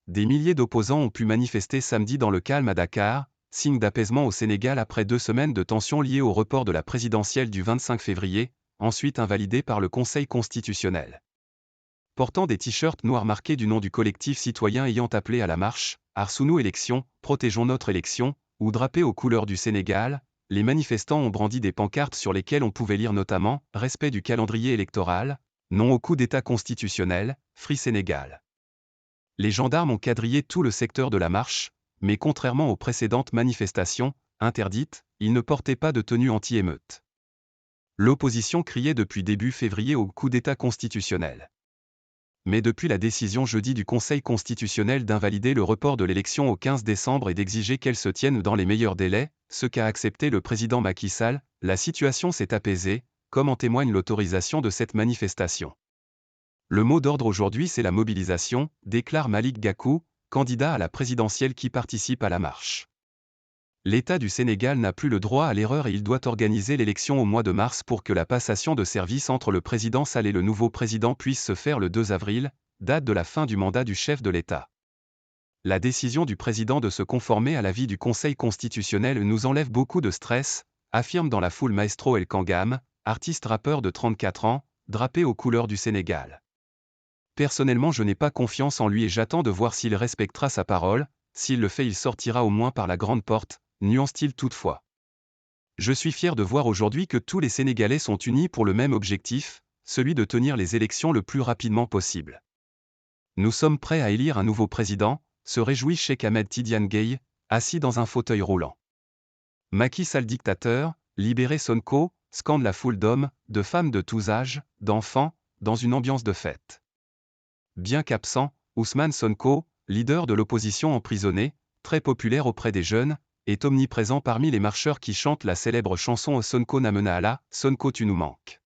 Des milliers d'opposants ont pu manifester samedi dans le calme à Dakar, signe d'apaisement au Sénégal après 2 semaines de tensions liées au report de la présidentielle du 25 février, ensuite invalidée par le Conseil constitutionnel. Portant des t-shirts noirs marqués du nom du collectif citoyen ayant appelé à la marche, Arsounou élection, protégeons notre élection, ou drapés aux couleurs du Sénégal, les manifestants ont brandi des pancartes sur lesquelles on pouvait lire notamment « Respect du calendrier électoral »,« Non au coup d'État constitutionnel »,« Free Sénégal ». Les gendarmes ont quadrillé tout le secteur de la marche, mais contrairement aux précédentes manifestations, interdites, ils ne portaient pas de tenue anti-émeute. L'opposition criait depuis début février au coup d'État constitutionnel. Mais depuis la décision jeudi du Conseil constitutionnel d'invalider le report de l'élection au 15 décembre et d'exiger qu'elle se tienne dans les meilleurs délais, ce qu'a accepté le président Macky Sall, la situation s'est apaisée, comme en témoigne l'autorisation de cette manifestation. Le mot d'ordre aujourd'hui c'est la mobilisation, déclare Malick Gakou, candidat à la présidentielle qui participe à la marche. L'État du Sénégal n'a plus le droit à l'erreur et il doit organiser l'élection au mois de mars pour que la passation de service entre le président Sall et le nouveau président puisse se faire le 2 avril, date de la fin du mandat du chef de l'État. La décision du président de se conformer à l'avis du Conseil constitutionnel nous enlève beaucoup de stress, affirme dans la foule Maestro El Kangam, artiste rappeur de 34 ans, drapé aux couleurs du Sénégal. Personnellement je n'ai pas confiance en lui et j'attends de voir s'il respectera sa parole, s'il le fait il sortira au moins par la grande porte, nuance-t-il toutefois. Je suis fier de voir aujourd'hui que tous les Sénégalais sont unis pour le même objectif, celui de tenir les élections le plus rapidement possible. Nous sommes prêts à élire un nouveau président, se réjouit Cheikh Ahmed Tidiane Gaye, assis dans un fauteuil roulant. Macky Sall dictateur, libérez Sonko, scande la foule d'hommes, de femmes de tous âges, d'enfants, dans une ambiance de fête. Bien qu'absent, Ousmane Sonko, leader de l'opposition emprisonné, très populaire auprès des jeunes, est omniprésent parmi les marcheurs qui chantent la célèbre chanson Sonko Namena Allah, Sonko tu nous manques.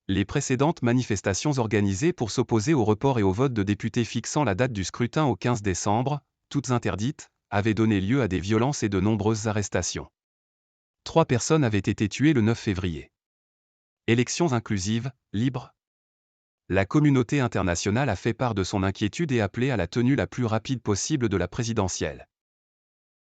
Les précédentes manifestations organisées pour s'opposer au report et au vote de députés fixant la date du scrutin au 15 décembre, toutes interdites, avaient donné lieu à des violences et de nombreuses arrestations. 3 personnes avaient été tuées le 9 février. Élections inclusives, libres. La communauté internationale a fait part de son inquiétude et appelé à la tenue la plus rapide possible de la présidentielle.